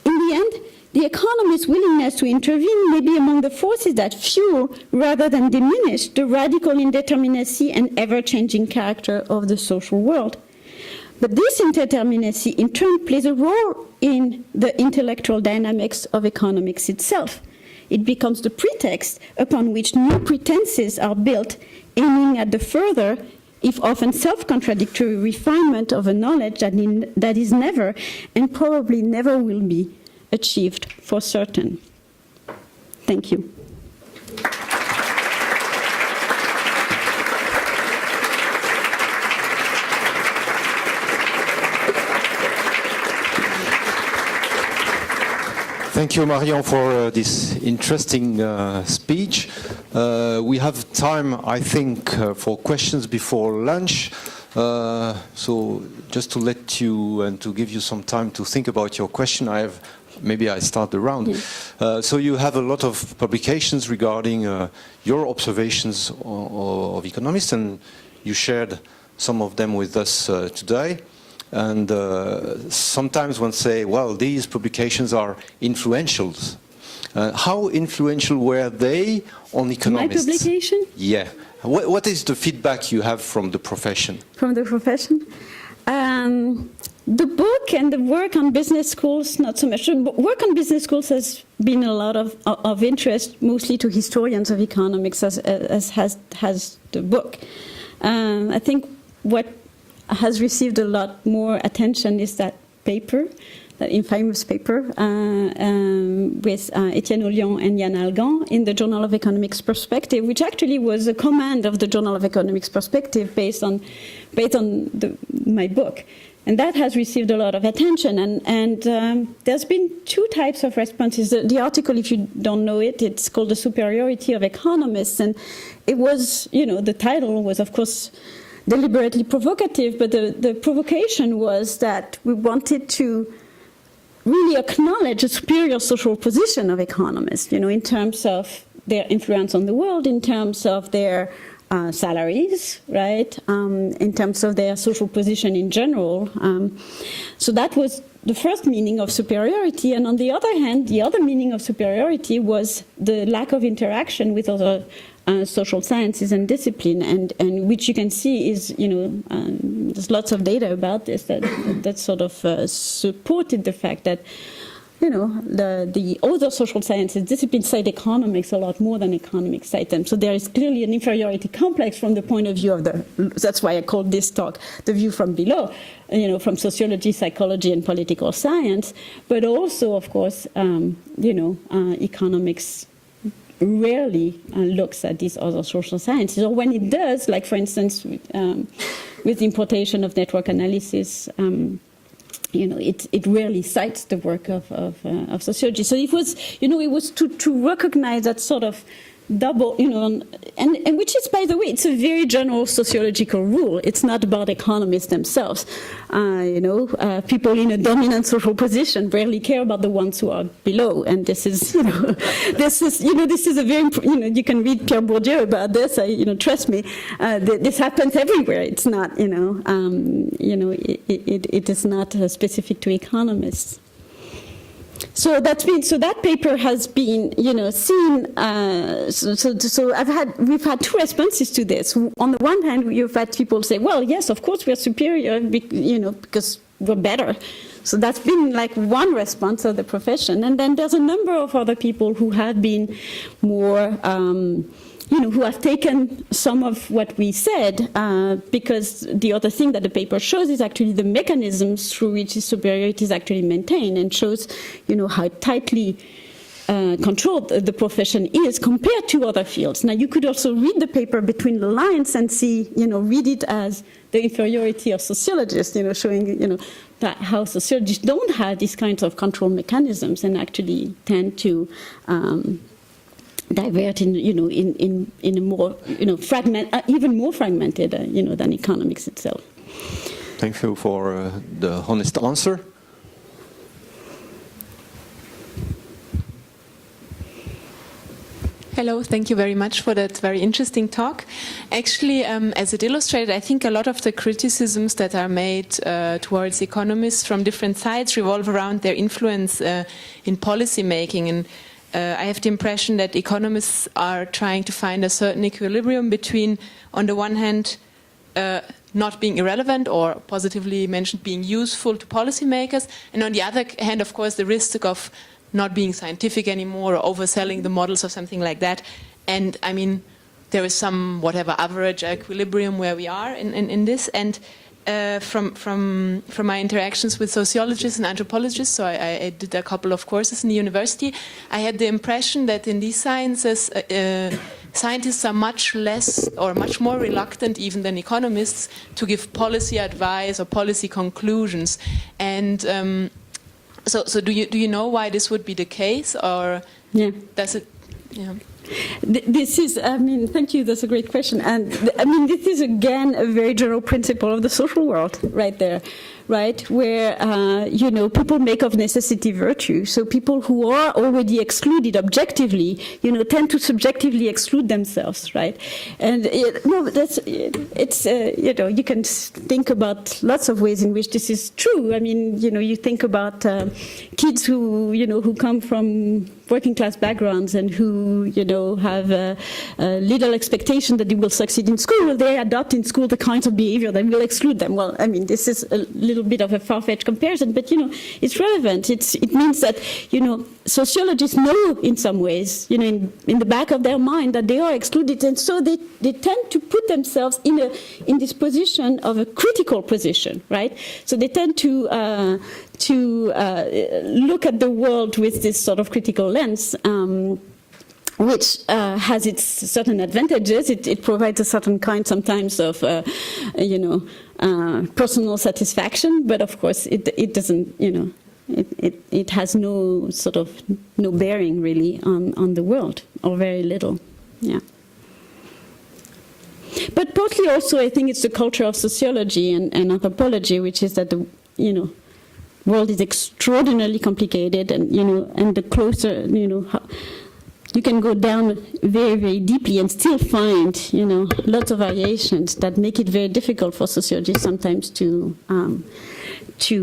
In the end, the economist's willingness to intervene may be among the forces that fuel, rather than diminish, the radical indeterminacy and ever-changing character of the social world. But this indeterminacy, in turn, plays a role in the intellectual dynamics of economics itself. It becomes the pretext upon which new pretenses are built, aiming at the further, if often self-contradictory refinement of a knowledge that is never, and probably never will be, achieved for certain. Thank you. Thank you, Marion, for this interesting speech. We have time, I think, for questions before lunch. So just to let you and to give you some time to think about your question, maybe I start the round. Yeah. So you have a lot of publications regarding your observations of economists, and you shared some of them with us today. And sometimes one say, well, these publications are influential. How influential were they on economists? My publication? Yeah. What is the feedback you have from the profession? From the profession? The book and the work on business schools, not so much. Work on business schools has been a lot of interest, mostly to historians of economics, as has the book. I think what has received a lot more attention is that paper, that infamous paper with Étienne Ollian and Yann Algan in the Journal of Economics Perspective, which actually was a command of the Journal of Economics Perspective based on my book. And that has received a lot of attention. And there's been two types of responses. The article, if you don't know it, it's called The Superiority of Economists. And it was, the title was, of course, deliberately provocative, but the provocation was that we wanted to really acknowledge a superior social position of economists, in terms of their influence on the world, in terms of their salaries, right, in terms of their social position in general. So that was the first meaning of superiority. And on the other hand, the other meaning of superiority was the lack of interaction with other social sciences and discipline, and which you can see is, there's lots of data about this that sort of supported the fact that, the other social sciences disciplines cite economics a lot more than economics cite them. So there is clearly an inferiority complex from the point of view of that's why I called this talk the view from below, from sociology, psychology, and political science, but also, of course, economics rarely looks at these other social sciences, or when it does, like for instance with importation of network analysis, it rarely cites the work of sociology. So it was, it was to recognize that sort of double, and which is, by the way, it's a very general sociological rule. It's not about economists themselves. People in a dominant social position rarely care about the ones who are below. And this is, this is a very, you can read Pierre Bourdieu about this. Trust me, this happens everywhere. It's not, it is not specific to economists. So that paper has been, seen. We've had two responses to this. On the one hand, you've had people say, "Well, yes, of course we're superior, because we're better." So that's been like one response of the profession. And then there's a number of other people who have been more, who have taken some of what we said, because the other thing that the paper shows is actually the mechanisms through which this superiority is actually maintained, and shows, how tightly controlled the profession is compared to other fields. Now, you could also read the paper between the lines and see, read it as the inferiority of sociologists, showing, that how sociologists don't have these kinds of control mechanisms and actually tend to divert in a more, even more fragmented, than economics itself. Thank you for the honest answer. Hello, thank you very much for that very interesting talk. Actually, as it illustrated, I think a lot of the criticisms that are made towards economists from different sides revolve around their influence in policy making. And I have the impression that economists are trying to find a certain equilibrium between, on the one hand, not being irrelevant, or positively mentioned being useful to policymakers, and on the other hand, of course, the risk of not being scientific anymore or overselling the models or something like that. And I mean, there is some whatever average equilibrium where we are in this. And from my interactions with sociologists and anthropologists, so I did a couple of courses in the university, I had the impression that in these sciences, scientists are much less or much more reluctant even than economists to give policy advice or policy conclusions. And so do you know why this would be the case, or does it? Yeah. This is, I mean, thank you, that's a great question. And I mean, this is again a very general principle of the social world right there, right? Where, you know, people make of necessity virtue. So people who are already excluded objectively, you know, tend to subjectively exclude themselves, right? And it's, you know, you can think about lots of ways in which this is true. I mean, you know, you think about kids who, you know, who come from working class backgrounds and who, you know, have little expectation that they will succeed in school. They adopt in school the kinds of behavior that will exclude them. Well, I mean, this is a little bit of a far-fetched comparison, but, you know, it's relevant. It means that, you know, sociologists know in some ways, you know, in the back of their mind that they are excluded, and so they tend to put themselves in this position of a critical position, right? So they tend to look at the world with this sort of critical lens, which has its certain advantages. It provides a certain kind sometimes of, you know, personal satisfaction, but of course it doesn't, you know, it has no sort of, no bearing really on the world, or very little, yeah. But partly also I think it's the culture of sociology and anthropology, which is that the, you know, world is extraordinarily complicated, and, you know, and the closer, you know, you can go down very, very deeply and still find, you know, lots of variations that make it very difficult for sociologists sometimes to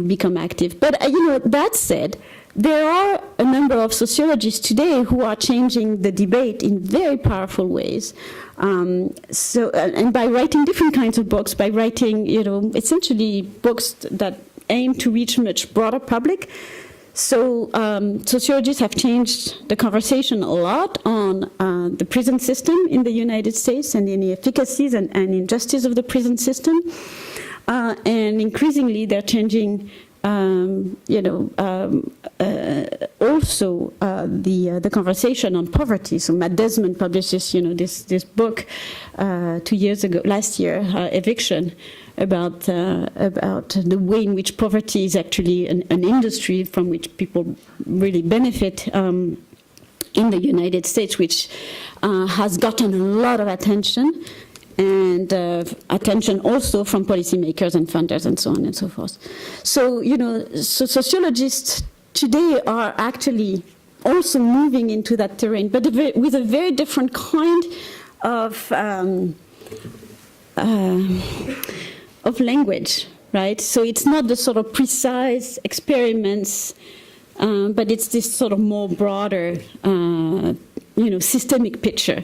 become active. But, you know, that said, there are a number of sociologists today who are changing the debate in very powerful ways. And by writing different kinds of books, by writing, you know, essentially books that aim to reach a much broader public. So sociologists have changed the conversation a lot on the prison system in the United States and the inefficacies and injustice of the prison system. And increasingly they're changing, you know, also the conversation on poverty. So Matt Desmond publishes, you know, this book 2 years ago, last year, Eviction, about the way in which poverty is actually an industry from which people really benefit in the United States, which has gotten a lot of attention, and attention also from policymakers and funders and so on and so forth. So, you know, so sociologists today are actually also moving into that terrain, but with a very different kind of language, right? So it's not the sort of precise experiments, but it's this sort of more broader, you know, systemic picture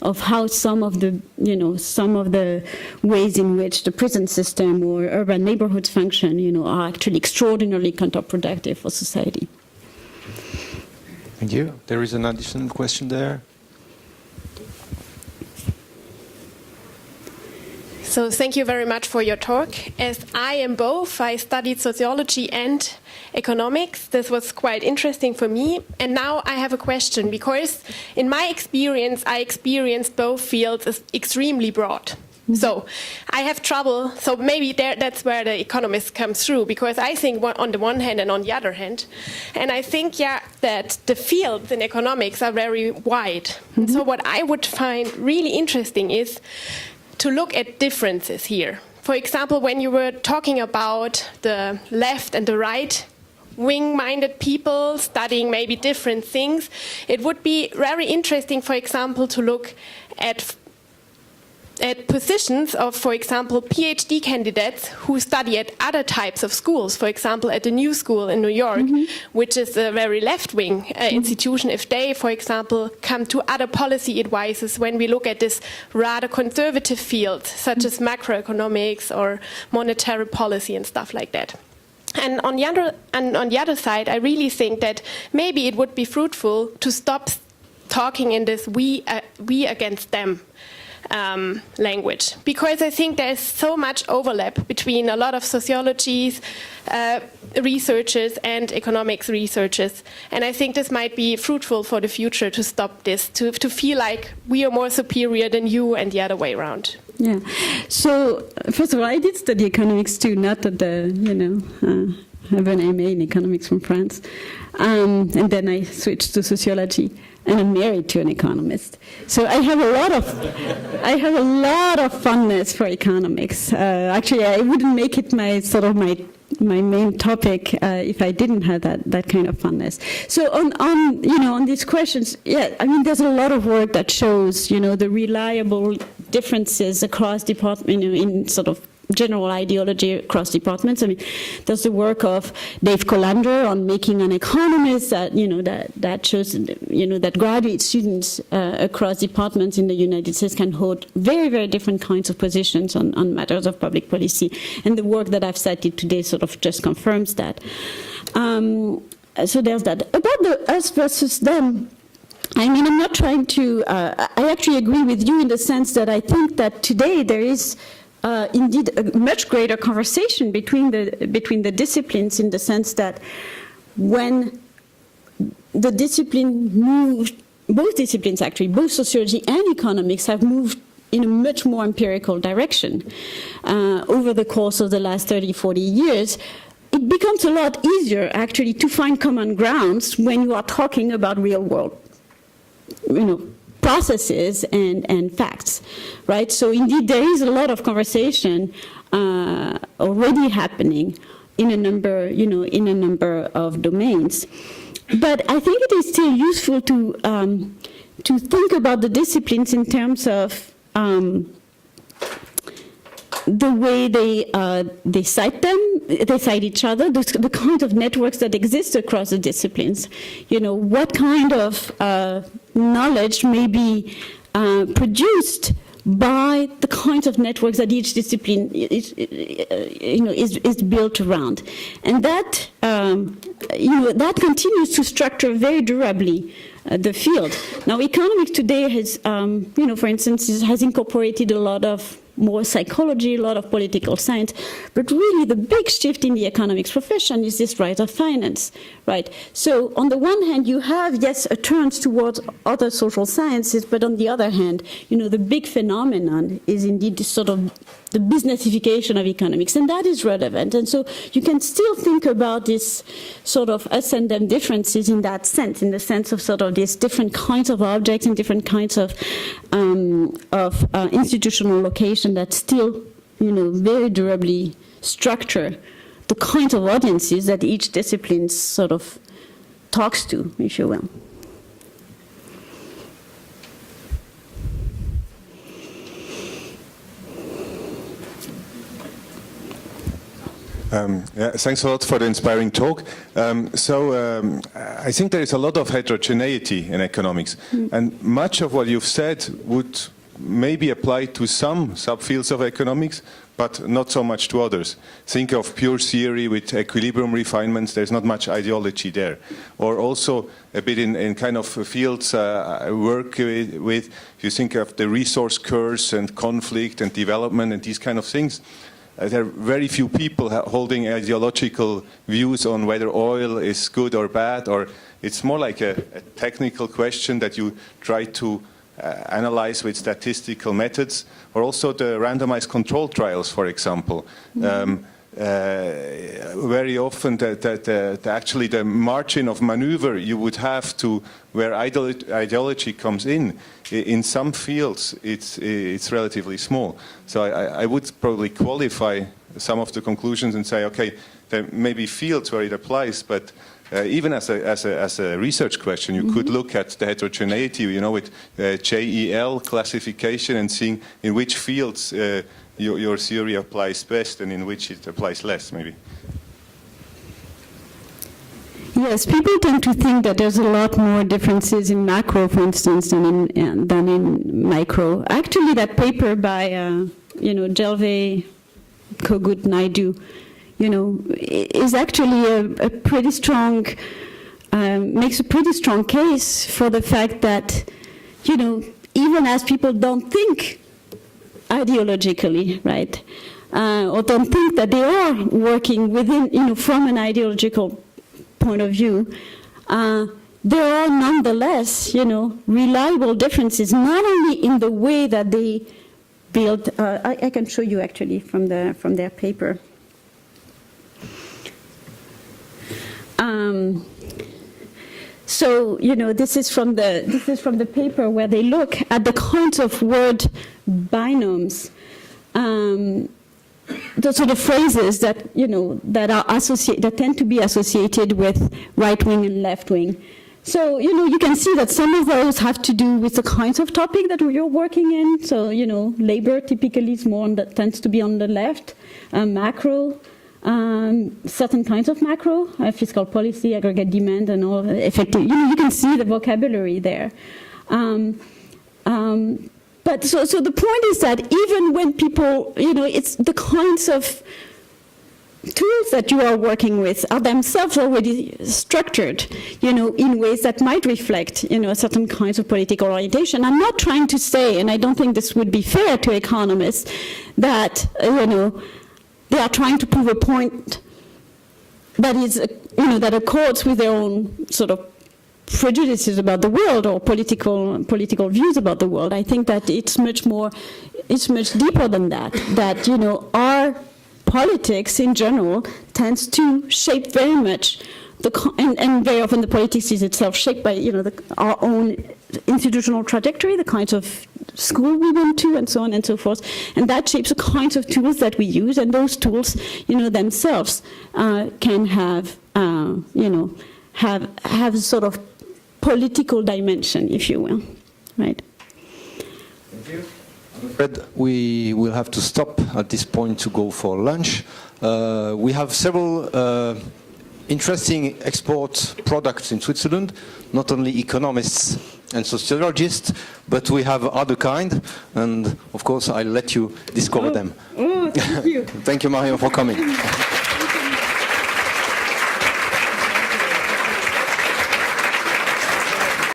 of how some of the, you know, some of the ways in which the prison system or urban neighborhoods function, you know, are actually extraordinarily counterproductive for society. Thank you. There is an additional question there. So thank you very much for your talk. As I am both, I studied sociology and economics. This was quite interesting for me. And now I have a question, because in my experience, I experienced both fields as extremely broad. So I have trouble, so maybe that's where the economist comes through, because I think on the one hand and on the other hand, and I think, yeah, that the fields in economics are very wide. So what I would find really interesting is to look at differences here. For example, when you were talking about the left and the right wing-minded people studying maybe different things. It would be very interesting, for example, to look at positions of, for example, PhD candidates who study at other types of schools, for example, at the New School in New York, which is a very left-wing institution. If they, for example, come to other policy advices when we look at this rather conservative field, such as macroeconomics or monetary policy and stuff like that. And on the other side, I really think that maybe it would be fruitful to stop talking in this we against them language, because I think there's so much overlap between a lot of sociology researchers and economics researchers, and I think this might be fruitful for the future to stop this, to feel like we are more superior than you and the other way around. Yeah. So first of all, I did study economics too, not at the, I have an MA in economics from France, and then I switched to sociology. And I'm married to an economist, so I have a lot of fondness for economics. Actually, I wouldn't make it my main topic if I didn't have that kind of fondness. So on these questions, yeah, I mean, there's a lot of work that shows the reliable differences across department in sort of general ideology across departments. I mean, there's the work of Dave Colander on making an economist that shows that graduate students across departments in the United States can hold very, very different kinds of positions on matters of public policy. And the work that I've cited today sort of just confirms that. So there's that. About the us versus them, I mean, I'm not trying to, I actually agree with you in the sense that I think that today there is indeed a much greater conversation between the disciplines, in the sense that when the discipline moved, both disciplines actually, both sociology and economics have moved in a much more empirical direction over the course of the last 30, 40 years, it becomes a lot easier actually to find common grounds when you are talking about real world, processes and facts, right? So indeed, there is a lot of conversation already happening in a number, of domains. But I think it is still useful to think about the disciplines in terms of the way they cite them, they cite each other, the kind of networks that exist across the disciplines. What kind of knowledge may be produced by the kinds of networks that each discipline is built around, and that that continues to structure very durably the field. Now, economics today has, for instance, has incorporated a lot of more psychology, a lot of political science, but really the big shift in the economics profession is this rise of finance, right? So on the one hand, you have, yes, a turn towards other social sciences, but on the other hand, the big phenomenon is indeed this sort of the businessification of economics, and that is relevant. And so you can still think about this sort of us and them differences in that sense, in the sense of sort of these different kinds of objects and different kinds of institutional location that still, very durably structure the kinds of audiences that each discipline sort of talks to, if you will. Thanks a lot for the inspiring talk. I think there is a lot of heterogeneity in economics, and much of what you've said would maybe apply to some subfields of economics, but not so much to others. Think of pure theory with equilibrium refinements. There's not much ideology there. Or also a bit in kind of fields I work with, you think of the resource curse and conflict and development and these kind of things. There are very few people holding ideological views on whether oil is good or bad, or it's more like a technical question that you try to analyze with statistical methods, or also the randomized control trials, for example. very often actually the margin of maneuver you would have to where ideology comes in some fields it's relatively small. So I would probably qualify some of the conclusions and say, okay, there may be fields where it applies, but even as a research question, you could look at the heterogeneity, you know, with JEL classification and seeing in which fields your theory applies best and in which it applies less, maybe. Yes, people tend to think that there's a lot more differences in macro, for instance, than in micro. Actually, that paper by, Jelve, Kogut, Naidu, is actually a pretty strong, makes a pretty strong case for the fact that, even as people don't think ideologically, right, or don't think that they are working within, from an ideological point of view, there are nonetheless, reliable differences, not only in the way that they build. I can show you actually from their paper. So this is from the paper where they look at the kinds of word binomes, the sort of phrases that that tend to be associated with right wing and left wing. So you can see that some of those have to do with the kinds of topic that you're working in. So labor typically is more tends to be on the left, macro. Certain kinds of macro, fiscal policy, aggregate demand, and all effective. You can see the vocabulary there. But so the point is that even when people, it's the kinds of tools that you are working with are themselves already structured, in ways that might reflect, certain kinds of political orientation. I'm not trying to say, and I don't think this would be fair to economists, that, they are trying to prove a point that is, that accords with their own sort of prejudices about the world or political views about the world. I think that it's much deeper than that. That our politics in general tends to shape very much and very often the politics is itself shaped by our own institutional trajectory, the kinds of school we went to, and so on and so forth, and that shapes the kinds of tools that we use, and those tools, themselves can have, have sort of political dimension, if you will, right? Thank you. I'm afraid we will have to stop at this point to go for lunch. We have several interesting export products in Switzerland, not only economists and sociologists, but we have other kind, and of course I'll let you discover them. Oh, thank you. Thank you, Marion, for coming.